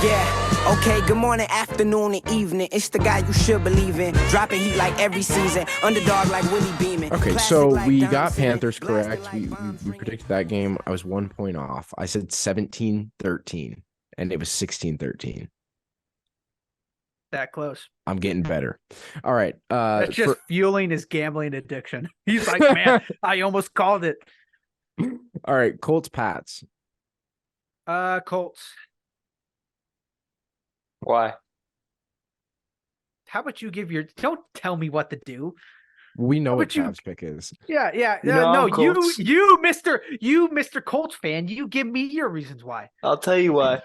Yeah, okay, good morning, afternoon, and evening. It's the guy you should believe in. Dropping heat like every season. Underdog like Willie Beeman. Okay, Classic so like we Don got Simmons. Panthers Blasted correct. like We bombs ringing. predicted that game. I was 1 point off. I said 17-13, and it was 16-13. That close. I'm getting better. All right. That's just fueling his gambling addiction. He's like, man, I almost called it. All right, Colts Pats. Colts. Why? How about you give your? Don't tell me what to do. We know what But you- Cavs pick is. Yeah. You know, No, I'm Colts. you, Mr. Colts fan. You give me your reasons why. I'll tell you why.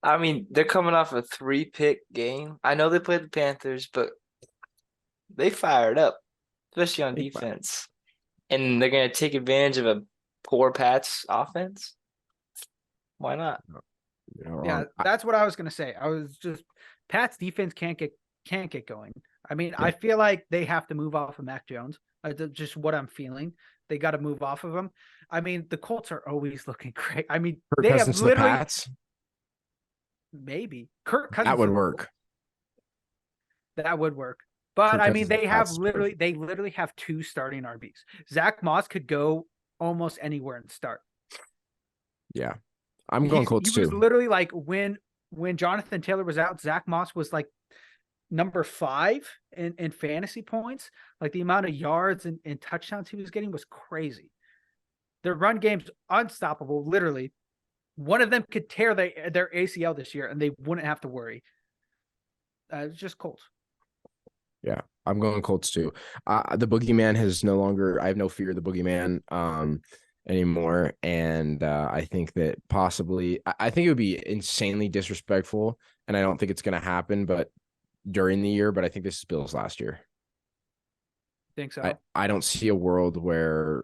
I mean, they're coming off a 3-pick game. I know they played the Panthers, but they fired up, especially on defense. And they're going to take advantage of a poor Pats offense. Why not? Yeah, that's what I was gonna say. I was just Pat's defense can't get going. I mean, I feel like they have to move off of Mac Jones. Just what I'm feeling. They got to move off of him. I mean, the Colts are always looking great. I mean, Kirk they have Cousins to the literally Pats. maybe Kirk Cousins. That would work. That would work. But Kirk I mean, Cousins to they the have Pats. literally have 2 starting RBs. Zach Moss could go almost anywhere and start. Yeah, I'm going Colts He was too. literally like when Jonathan Taylor was out, Zach Moss was like number 5 in fantasy points. Like the amount of yards and touchdowns he was getting was crazy. Their run game's unstoppable. Literally, one of them could tear their ACL this year, and they wouldn't have to worry. It's just Colts. Yeah, I'm going Colts too. The boogeyman has no longer. I have no fear of the boogeyman anymore, and I think that possibly, I think it would be insanely disrespectful, and I don't think it's going to happen. But during the year, but I think this is Bills last year. Think so? I don't see a world where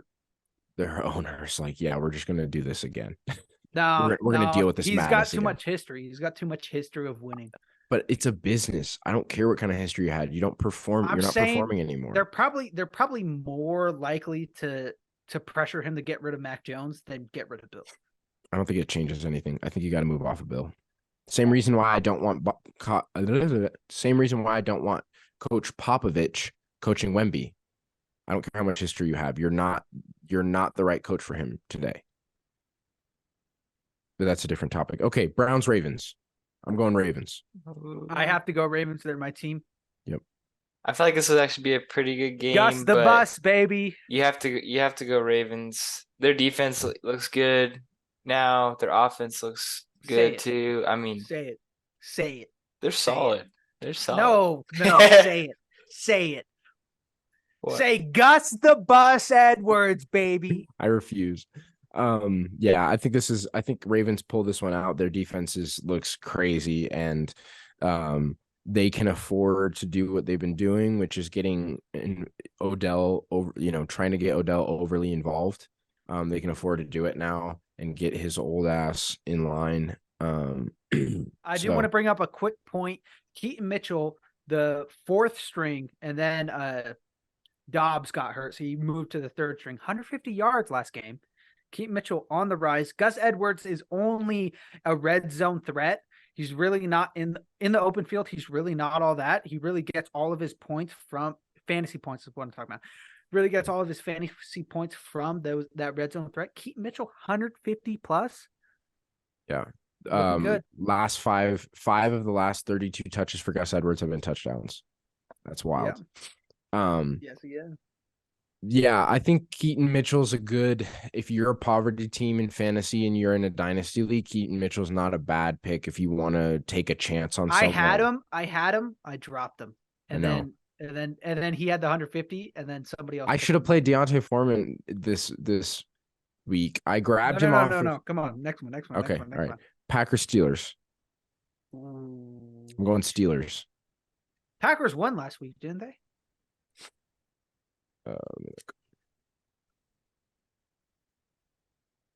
their owners like, yeah, we're just going to do this again. No, we're going to deal with this. He's got madness too again. much history. He's got too much history of winning. But it's a business. I don't care what kind of history you had. You don't perform. You're not performing anymore. They're probably more likely to pressure him to get rid of Mac Jones than get rid of Bill. I don't think it changes anything. I think you got to move off of Bill. Same reason why I don't want Coach Popovich coaching Wemby. I don't care how much history you have. You're not the right coach for him today. But that's a different topic. Okay, Browns Ravens. I'm going Ravens. I have to go Ravens. They're my team. Yep. I feel like this would actually be a pretty good game. Gus the but bus, baby. You have to go Ravens. Their defense looks good now. Their offense looks good too. I mean, say it. They're solid. They're solid. No, say it. Say it. What? Say Gus the bus Edwards, baby. I refuse. Yeah, I think Ravens pull this one out. Their defense looks crazy, and they can afford to do what they've been doing, which is getting Odell over, trying to get Odell overly involved. They can afford to do it now and get his old ass in line. I do want to bring up a quick point. Keaton Mitchell, the 4th string, and then Dobbs got hurt, so he moved to the 3rd string. 150 yards last game. Keaton Mitchell on the rise. Gus Edwards is only a red zone threat. He's really not in the open field. He's really not all that. He really gets all of his points from fantasy points is what I'm talking about. Really gets all of his fantasy points from that red zone threat. Keaton Mitchell, 150 plus. Yeah. Good. Last five of the last 32 touches for Gus Edwards have been touchdowns. That's wild. Yeah. Yes, he is. Yeah, I think Keaton Mitchell's if you're a poverty team in fantasy and you're in a dynasty league, Keaton Mitchell's not a bad pick if you want to take a chance on someone. I had him. I dropped him. And then he had the 150 and then somebody else. I should have played Deontay Foreman this week. I grabbed him off. No. Come on. Next one. Okay. All right. Packers Steelers. Ooh. I'm going Steelers. Packers won last week, didn't they?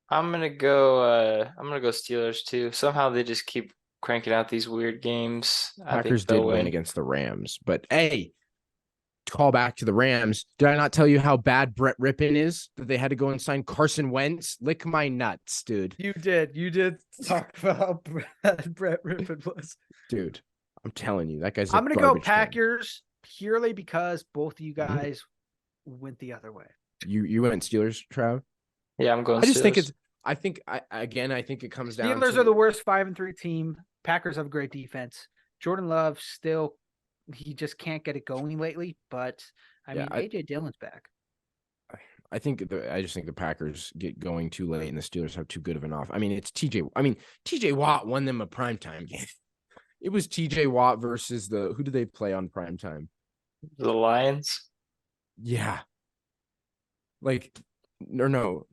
I'm gonna go Steelers too. Somehow they just keep cranking out these weird games. Packers did win against the Rams, but hey, call back to the Rams. Did I not tell you how bad Brett Rippon is? That they had to go and sign Carson Wentz? Lick my nuts, dude. You did talk about how Brett Rippon was. Dude, I'm telling you, that guy's I'm going to go garbage can. Packers purely because both of you guys went the other way. You went Steelers, Trav? Yeah, I'm going I just Steelers. think it's I think it comes down to Steelers are the worst 5-3 team. Packers have a great defense. Jordan Love still, he just can't get it going lately. But I mean, AJ Dillon's back. I just think the Packers get going too late, and the Steelers have too good of an off. I mean, it's TJ Watt won them a primetime game. It was TJ Watt versus who did they play on primetime? The Lions. Yeah. Like, no.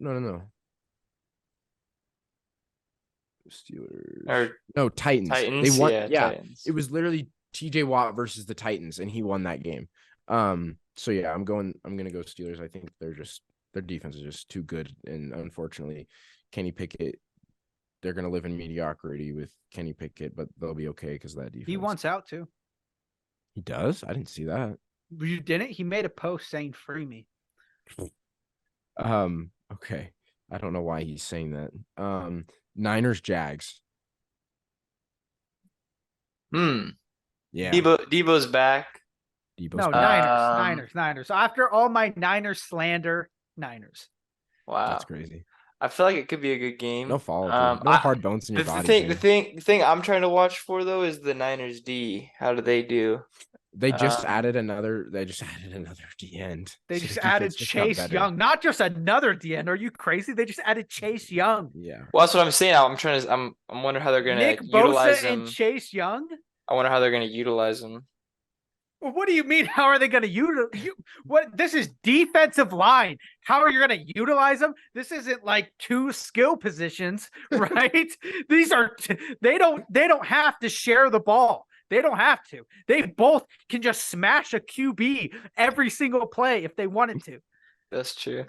Steelers. No, Titans. They won. Yeah. Titans. It was literally TJ Watt versus the Titans, and he won that game. So yeah, I'm gonna go Steelers. I think their defense is just too good, and unfortunately, Kenny Pickett, they're gonna live in mediocrity with Kenny Pickett, but they'll be okay because of that defense. He wants out too. He does? I didn't see that. You didn't? He made a post saying "free me." Okay. I don't know why he's saying that. Niners, Jags. Yeah. Debo's back. No, Niners. So after all my Niners slander, Niners. Wow. That's crazy. I feel like it could be a good game. No follow-through. No hard bones in your body. The thing I'm trying to watch for though is the Niners D. How do they do? They just added another D end. They just added Chase Young, not just another D end. Are you crazy? They just added Chase Young. Yeah. Well, that's what I'm saying. I'm wondering how they're gonna Nick utilize Bosa him. and Chase Young. I wonder how they're gonna utilize him. Well, what do you mean? How are they going to utilize? What? This is defensive line. How are you going to utilize them? This isn't like two skill positions, right? These are. They don't have to share the ball. They don't have to. They both can just smash a QB every single play if they wanted to. That's true.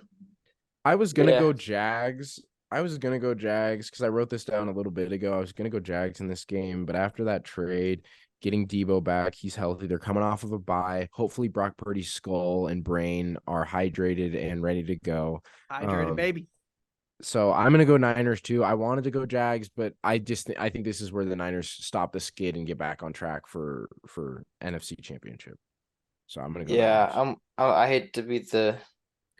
I was gonna go Jags. Because I wrote this down a little bit ago. I was gonna go Jags in this game, but after that trade, getting Debo back, he's healthy. They're coming off of a bye. Hopefully, Brock Purdy's skull and brain are hydrated and ready to go. Hydrated, baby. So I'm gonna go Niners too. I wanted to go Jags, but I think this is where the Niners stop the skid and get back on track for NFC Championship. So I'm gonna go. Yeah, Niners. I hate to be the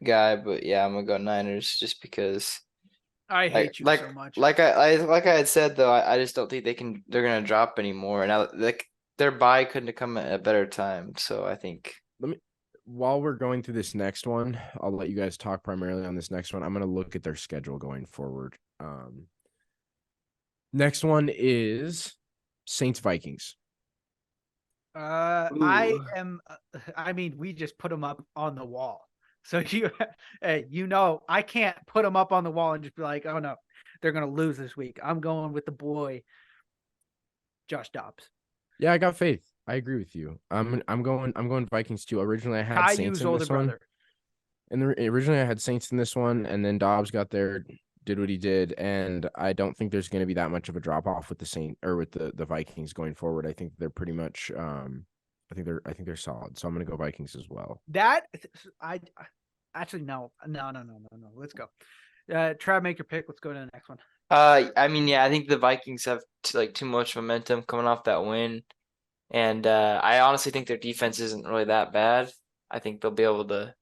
guy, but yeah, I'm gonna go Niners just because. I hate you so much. Like I had said though, I just don't think they're gonna drop anymore. And their bye couldn't have come at a better time. So I think while we're going through this next one, I'll let you guys talk primarily on this next one. I'm gonna look at their schedule going forward. Next one is Saints Vikings. I mean, we just put them up on the wall. So I can't put them up on the wall and just be like, oh no, they're gonna lose this week. I'm going with the boy, Josh Dobbs. Yeah, I got faith. I agree with you. I'm going Vikings too. Originally, I had Saints in this one, and originally I had Saints in this one, and then Dobbs got there, did what he did, and I don't think there's going to be that much of a drop off with the Vikings going forward. I think they're pretty much. I think they're solid. So I'm going to go Vikings as well. Actually no. Let's go. Trav, make your pick. Let's go to the next one. I mean, yeah, I think the Vikings have too much momentum coming off that win, and I honestly think their defense isn't really that bad. I think they'll be able to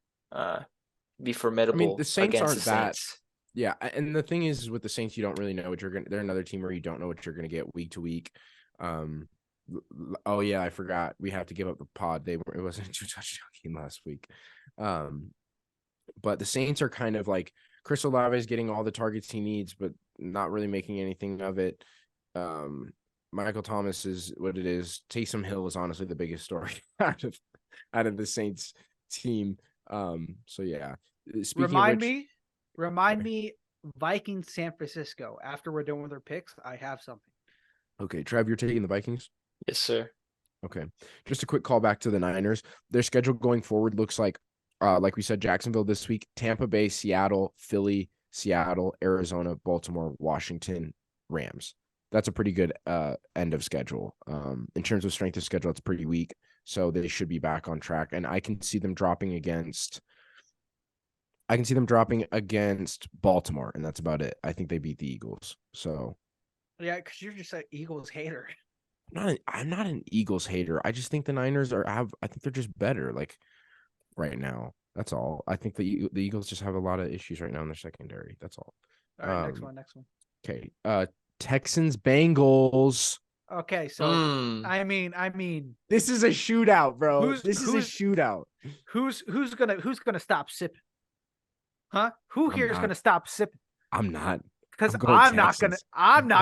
be formidable. I mean, the Saints aren't that. Saints. Yeah, and the thing is, with the Saints, you don't really know what you're gonna. They're another team where you don't know what you're gonna get week to week. Oh yeah, I forgot. We have to give up the pod. It wasn't a 2-touchdown game last week. But the Saints are kind of like Chris Olave is getting all the targets he needs, but not really making anything of it. Michael Thomas is what it is. Taysom Hill is honestly the biggest story out of the Saints team. So yeah. Remind me, Vikings San Francisco. After we're done with our picks, I have something. Okay, Trev, you're taking the Vikings? Yes, sir. Okay. Just a quick call back to the Niners. Their schedule going forward looks like we said, Jacksonville this week, Tampa Bay, Seattle, Philly, Seattle, Arizona, Baltimore, Washington, Rams. that's a pretty good end of schedule. In terms of strength of schedule, it's pretty weak. So they should be back on track. And I can see them dropping against Baltimore, and that's about it. I think they beat the Eagles. So Yeah, because you're just an Eagles hater. I'm not an Eagles hater. I just think the Niners I think they're just better, like right now. That's all. I think the Eagles just have a lot of issues right now in their secondary. That's all. All right, next one. Okay. Texans Bengals. Okay, so I mean, this is a shootout, bro. Who's This is a shootout. Who's gonna stop sipping? Huh? Who here is gonna stop sipping? I'm not. Because I'm not gonna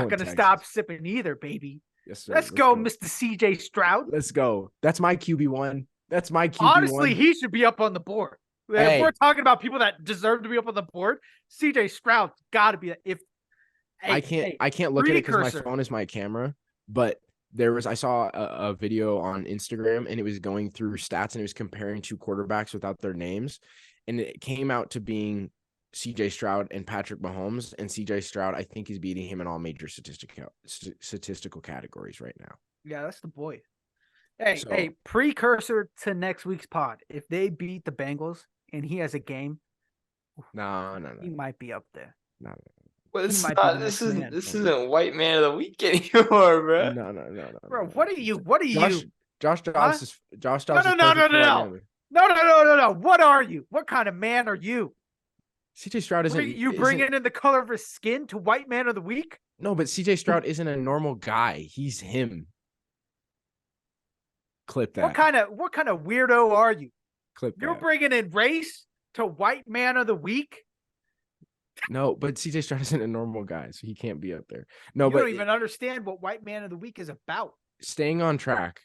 Texans. stop sipping either, baby. Yes, sir. Let's go, Mr. CJ Stroud. Let's go. That's my QB1. That's my QB1. Honestly, he should be up on the board. Hey. If we're talking about people that deserve to be up on the board, CJ Stroud got to be. I can't look at it because my phone is my camera, but I saw a video on Instagram, and it was going through stats, and it was comparing two quarterbacks without their names, and it came out to being CJ Stroud and Patrick Mahomes, and CJ Stroud, I think, is beating him in all major statistical categories right now. Yeah, that's the boy. Hey, precursor to next week's pod. If they beat the Bengals and he has a game, no, he might be up there. No. Well, this isn't white man of the week anymore, bro. No. Bro, what are you? Josh Dobbs is Josh Dobbs. No. What are you? What kind of man are you? CJ Stroud isn't. You bringing in the color of his skin to white man of the week? No, but CJ Stroud isn't a normal guy. He's him. Clip that. What kind of weirdo are you? Clip that. You're bringing in race to white man of the week? No, but CJ Stroud isn't a normal guy, so he can't be up there. You don't even understand what white man of the week is about. Staying on track,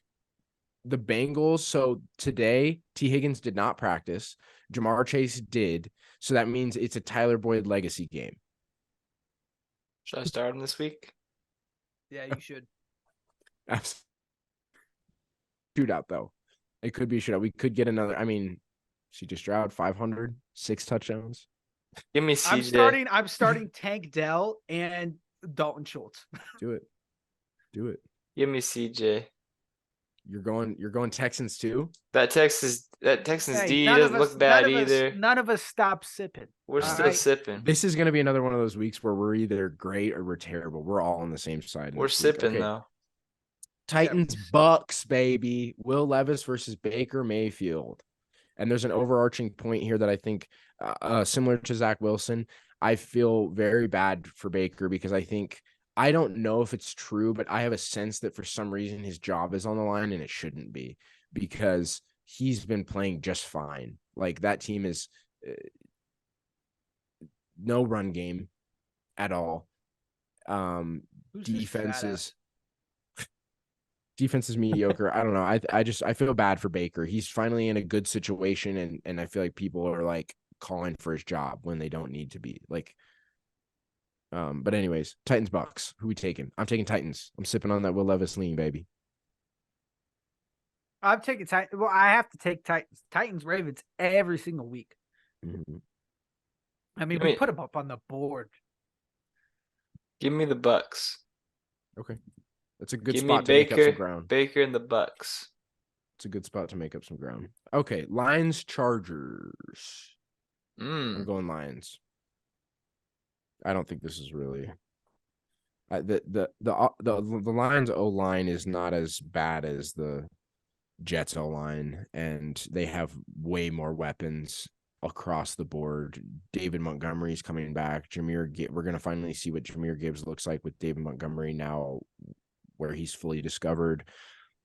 the Bengals. So today, T. Higgins did not practice. Jamar Chase did. So that means it's a Tyler Boyd legacy game. Should I start him this week? Yeah, you should. Shootout, though. It could be a shootout. We could get another. I mean, CJ Stroud, 500, 6 touchdowns. Give me CJ. I'm starting Tank Dell and Dalton Schultz. Do it. Give me CJ. You're going Texans too? That Texans D doesn't look bad either. None of us stop sipping. We're still sipping. This is going to be another one of those weeks where we're either great or we're terrible. We're all on the same side. We're sipping though. Titans Bucks, baby. Will Levis versus Baker Mayfield. And there's an overarching point here that I think, similar to Zach Wilson, I feel very bad for Baker because I don't know if it's true, but I have a sense that for some reason his job is on the line, and it shouldn't be because he's been playing just fine. Like, that team is no run game at all. Defense is mediocre. I don't know. I feel bad for Baker. He's finally in a good situation, and I feel like people are like calling for his job when they don't need to be. Like, but anyways, Titans Bucks. Who we taking? I'm taking Titans. I'm sipping on that Will Levis lean, baby. I'm taking Titans. Well, I have to take Titans. Titans Ravens every single week. Mm-hmm. I mean, we put them up on the board. Give me the Bucks. Okay. That's a good spot to make up some ground. Baker and the Bucks. It's a good spot to make up some ground. Okay, Lions Chargers. I'm going Lions. I don't think this is really the Lions O-line is not as bad as the Jets O-line, and they have way more weapons across the board. David Montgomery's coming back. We're going to finally see what Jahmyr Gibbs looks like with David Montgomery now, where he's fully discovered.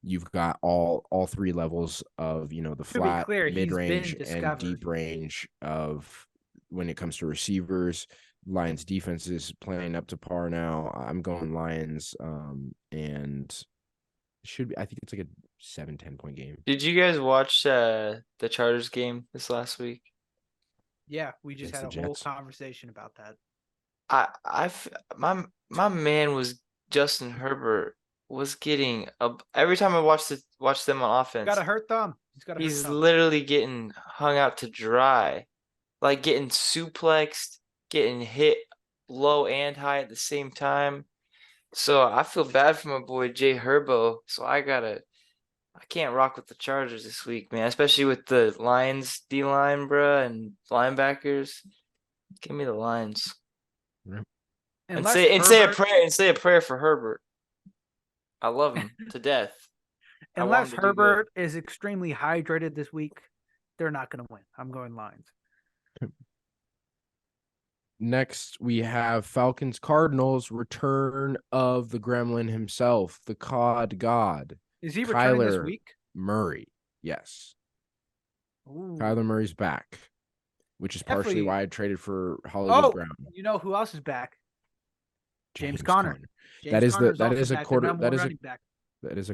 You've got all 3 levels of, the flat, mid-range, and deep range of when it comes to receivers. Lions defense is playing up to par now. I'm going Lions, and should be. I think it's like a 7-10 point game. Did you guys watch the Chargers game this last week? Yeah, we just had a whole conversation about that. My man was Justin Herbert was getting every time I watched them on offense. Got a hurt thumb. He's literally getting hung out to dry, like getting suplexed, getting hit low and high at the same time. So I feel bad for my boy Jay Herbo. So I can't rock with the Chargers this week, man. Especially with the Lions D line, bruh, and linebackers. Give me the Lions. Yep. And Unless say a prayer for Herbert. I love him to death. Unless Herbert is extremely hydrated this week, they're not going to win. I'm going Lions. Next, we have Falcons Cardinals, return of the gremlin himself, the COD God. Is he returning this Kyler week? Murray. Yes. Ooh. Kyler Murray's back, which is partially why I traded for Hollywood Brown. You know who else is back? James Conner. That is a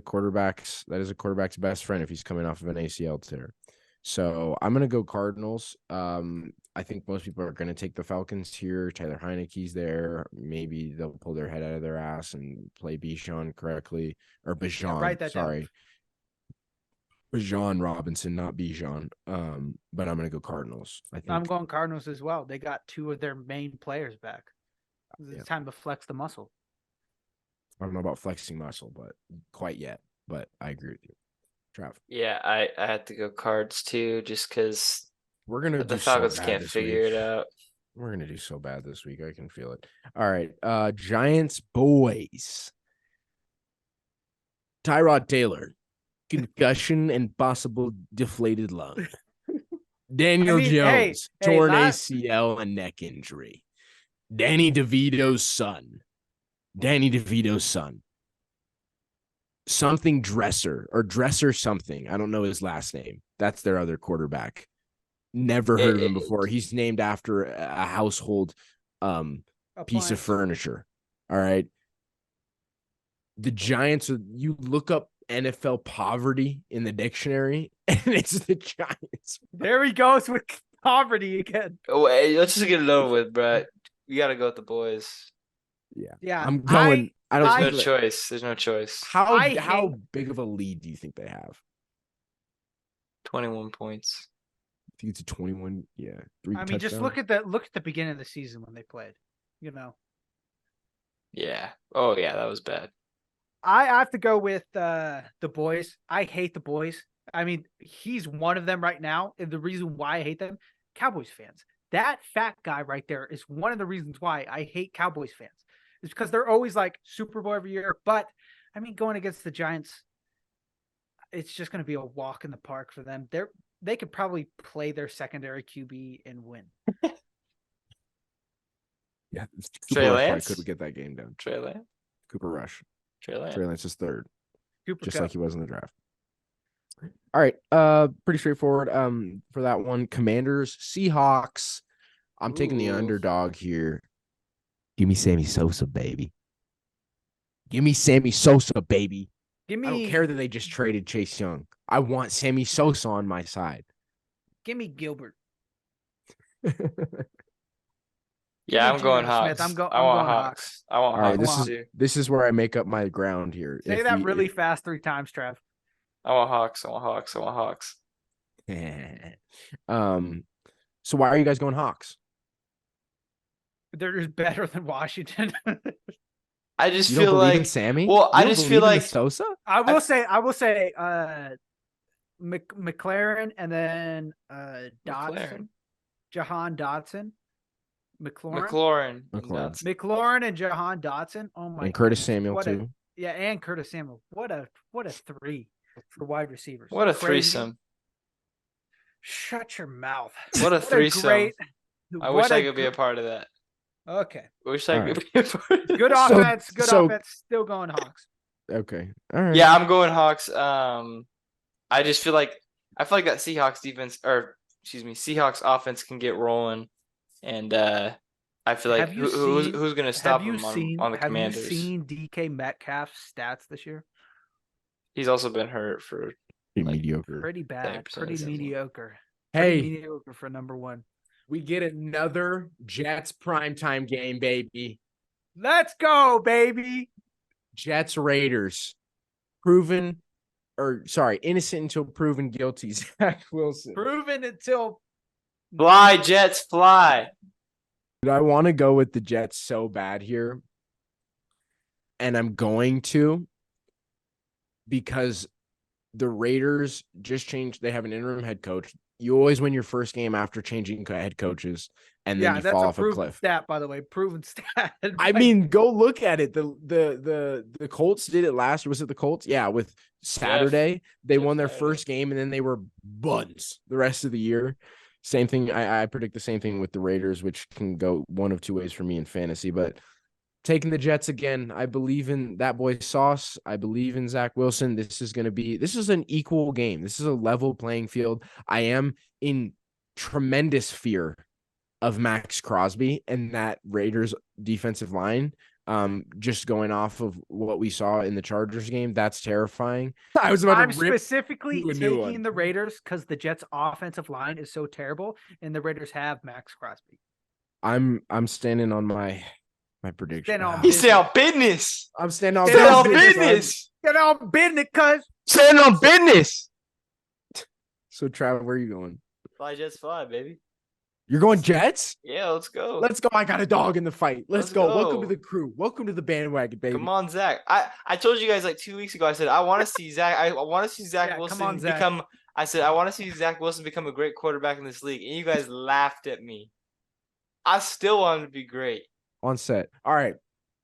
quarterback's best friend if he's coming off of an ACL tear. So I'm gonna go Cardinals. I think most people are gonna take the Falcons here. Tyler Heineke's there. Maybe they'll pull their head out of their ass and play Bijan correctly or Bijan. Yeah, write that sorry. down. Bijan Robinson, not Bijan. But I'm gonna go Cardinals. I think I'm going Cardinals as well. They got two of their main players back. It's time to flex the muscle. I don't know about flexing muscle, but quite yet. But I agree with you, Trav. Yeah, I had to go Cards too, just because the Falcons can't figure it out. We're gonna do so bad this week. I can feel it. All right, Giants boys. Tyrod Taylor, concussion and possible deflated lung. Daniel Jones, torn ACL and neck injury. Danny DeVito's son. Something Dresser or Dresser something. I don't know his last name. That's their other quarterback. Never heard of him before. He's named after a household piece of furniture. All right. The Giants, you look up NFL poverty in the dictionary, and it's the Giants. There he goes with poverty again. Oh, hey, let's just get it over with, bro. You got to go with the boys. Yeah. I'm going. There's no choice. How big of a lead do you think they have? 21 points. I think it's a 21. Yeah. Just look at the beginning of the season when they played. Yeah. Oh yeah, that was bad. I have to go with the boys. I hate the boys. I mean, he's one of them right now. And the reason why I hate them, Cowboys fans. That fat guy right there is one of the reasons why I hate Cowboys fans. It's because they're always like Super Bowl every year. But, I mean, going against the Giants, it's just going to be a walk in the park for them. They could probably play their secondary QB and win. Yeah. Trey Lance couldn't get that game done. Trey Lance. Cooper Rush. Trey Lance is third. Cooper just Cup. like he was in the draft. All right. Pretty straightforward. For that one, Commanders, Seahawks. I'm taking the underdog here. Give me Sammy Sosa, baby. I don't care that they just traded Chase Young. I want Sammy Sosa on my side. Give me Gilbert. Yeah, I'm going Hawks. I want Hawks. I want Hawks. This is where I make up my ground here. Say that really fast 3 times, Trav. I want Hawks. So why are you guys going Hawks? They're just better than Washington. I just feel like Sammy. Well, I just feel like Sosa. I will say McLaren and then Dotson, Jahan Dotson, McLaurin and Jahan Dotson. Oh my! And Curtis Samuel too. And Curtis Samuel. What a 3 for wide receivers. What a threesome! Shut your mouth. What a threesome! I wish I could be a part of that. Okay. Wish I could be a part of that. Good offense. Offense. Still going Hawks. Okay. All right. Yeah, I'm going Hawks. I just feel like that Seahawks defense, or excuse me, Seahawks offense can get rolling, and I feel like who's going to stop them on the Commanders? Have you seen DK Metcalf's stats this year? He's also been hurt for mediocre. Pretty bad. Pretty mediocre. Hey, mediocre for number 1. We get another Jets primetime game, baby. Let's go, baby. Jets Raiders. Innocent until proven guilty. Zach Wilson. Proven until fly, Jets, fly. I want to go with the Jets so bad here. and I'm going to, because the Raiders just changed. They have an interim head coach. You always win your first game after changing head coaches, and then you fall off a cliff. Stat, by the way, proven stat. I mean, go look at it. The Colts did it last. Was it the Colts? Yeah, with Saturday, they won their first game, and then they were buns the rest of the year. Same thing. I predict the same thing with the Raiders, which can go one of two ways for me in fantasy. But taking the Jets again, I believe in that boy Sauce. I believe in Zach Wilson. This is an equal game. This is a level playing field. I am in tremendous fear of Max Crosby and that Raiders defensive line. Just going off of what we saw in the Chargers game, that's terrifying. I'm specifically taking the Raiders because the Jets offensive line is so terrible, and the Raiders have Max Crosby. I'm standing on my prediction. He's staying on business. I'm standing on business. Get on business, cuz. Standing on business. So, Trav, where are you going? Fly Jets fly, baby. You're going Jets? Yeah, let's go. Let's go. I got a dog in the fight. Let's go. Welcome to the crew. Welcome to the bandwagon, baby. Come on, Zach. I told you guys like 2 weeks ago. I said I want to see Zach. I want to see Zach Wilson become. I said I want to see Zach Wilson become a great quarterback in this league, and you guys laughed at me. I still want him to be great. On set. All right.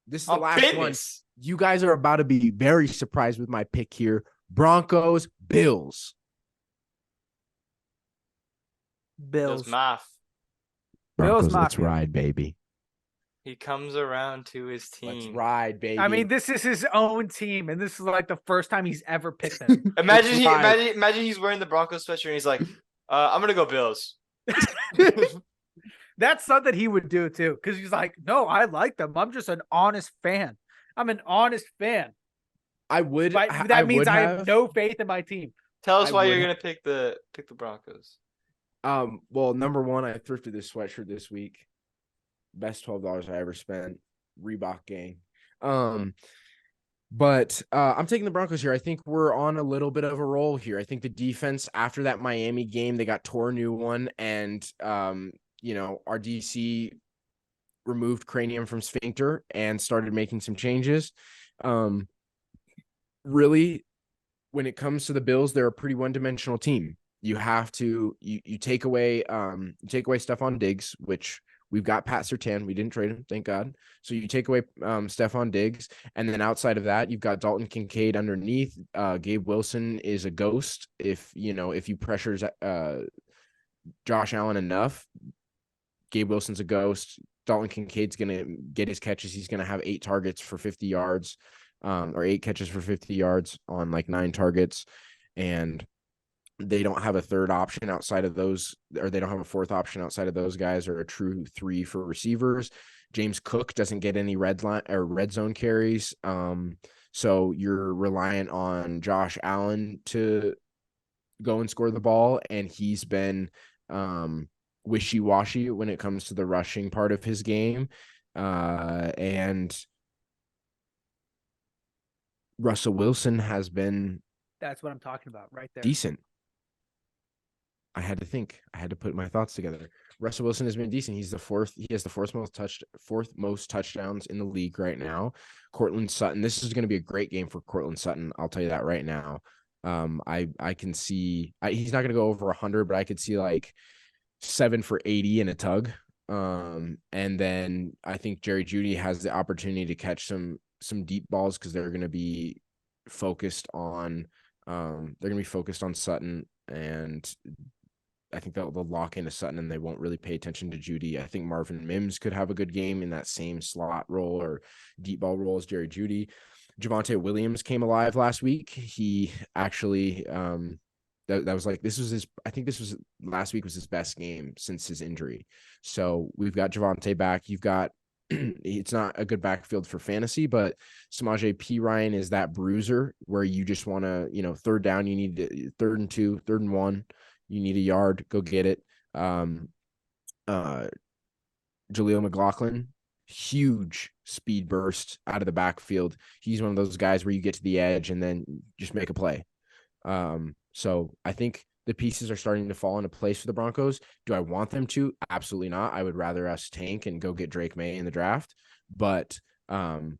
This is the last one. You guys are about to be very surprised with my pick here. Broncos, Bills. Bills. Math. Broncos, let's ride, baby. He comes around to his team. Let's ride, baby. I mean, this is his own team, and this is like the first time he's ever picked them. Imagine he's wearing the Broncos sweatshirt, and he's like, I'm gonna go Bills. That's something he would do too, because he's like, no, I like them. I'm just an honest fan. I'm an honest fan. I would. That means I have no faith in my team. Tell us why you're gonna pick the Broncos. Well, number one, I thrifted this sweatshirt this week. Best $12 I ever spent. Reebok gang. But I'm taking the Broncos here. I think we're on a little bit of a roll here. I think the defense after that Miami game, they got tore a new one, and our DC removed cranium from sphincter and started making some changes. Really, when it comes to the Bills, they're a pretty one-dimensional team. You have to you take away Stephon Diggs, which we've got Pat Surtain. We didn't trade him, thank God. So you take away Stephon Diggs, and then outside of that, you've got Dalton Kincaid underneath. Gabe Wilson is a ghost. If you pressure Josh Allen enough, Gabe Wilson's a ghost. Dalton Kincaid's gonna get his catches. He's gonna have 8 targets for 50 yards, or 8 catches for 50 yards on like 9 targets, and they don't have a third option outside of those, or they don't have a fourth option outside of those guys, or a true 3 for receivers. James Cook doesn't get any red zone carries. So you're reliant on Josh Allen to go and score the ball. And he's been wishy-washy when it comes to the rushing part of his game. And Russell Wilson has been, that's what I'm talking about right there. Decent. I had to think. I had to put my thoughts together. Russell Wilson has been decent. He has the fourth most touchdowns in the league right now. Cortland Sutton. This is going to be a great game for Cortland Sutton. I'll tell you that right now. I can see he's not going to go over 100, but I could see like 7 for 80 in a tug. And then I think Jerry Jeudy has the opportunity to catch some deep balls because they're going to be focused on Sutton, and I think they'll lock into Sutton and they won't really pay attention to Jeudy. I think Marvin Mims could have a good game in that same slot role or deep ball role as Jerry Jeudy. Javonte Williams came alive last week. He actually that was like, last week was his best game since his injury. So we've got Javonte back. You've got it's not a good backfield for fantasy, but Samaje Perine is that bruiser where you just want to, third down, you need 3rd and 2, 3rd and 1, you need a yard, go get it. Jaleel McLaughlin, huge speed burst out of the backfield. He's one of those guys where you get to the edge and then just make a play. So I think the pieces are starting to fall into place for the Broncos. Do I want them to? Absolutely not. I would rather us tank and go get Drake May in the draft. But I'm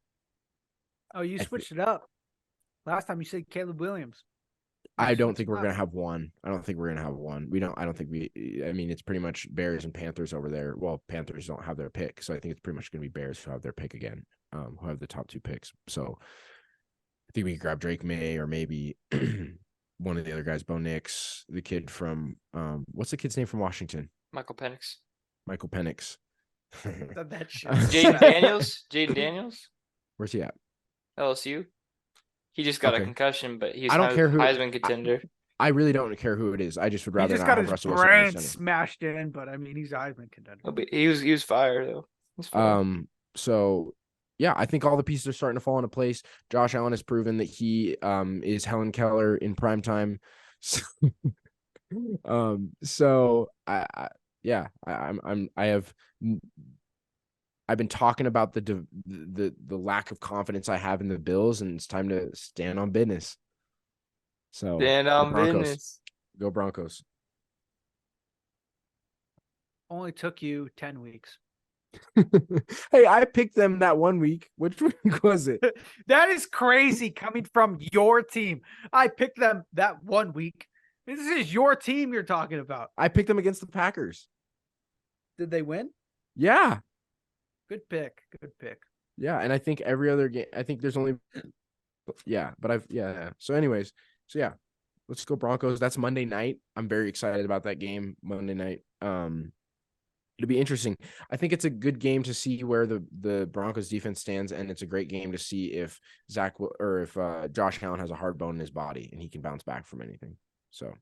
Oh, you switched it up. Last time you said Caleb Williams. I don't think we're gonna have one. I don't think we're gonna have one. I don't think we. I mean, it's pretty much Bears and Panthers over there. Well, Panthers don't have their pick, so I think it's pretty much gonna be Bears who have their pick again. Who have the top 2 picks. So I think we could grab Drake May or maybe one of the other guys, Bo Nix, the kid from what's the kid's name from Washington? Michael Penix. Michael Penix. That shit. Jaden Daniels. Jaden Daniels. Where's he at? LSU. He just got a Okay. concussion, but he's I don't care who- Heisman contender. I really don't care who it is. I just would He rather just not got have his Russell Wilson under brain center. smashed in, but I mean, he's a Heisman contender. Oh, but he was fire though. He's fire. So yeah, I think all the pieces are starting to fall into place. Josh Allen has proven that he is Helen Keller in prime time. So, I've been talking about the lack of confidence I have in the Bills, and it's time to stand on business. So Stand go on Broncos. business. Go Broncos. Only took you 10 weeks. Hey, I picked them that 1 week. Which week was it? That is crazy coming from your team. I picked them that 1 week. This is your team you're talking about. I picked them against the Packers. Did they win? Yeah. Good pick. Good pick. Yeah, and I think every other game, I think there's only, but So anyways, let's go Broncos. That's Monday night. I'm very excited about that game Monday night. It'll be interesting. I think it's a good game to see where the Broncos defense stands, and it's a great game to see if Josh Allen has a hard bone in his body and he can bounce back from anything. So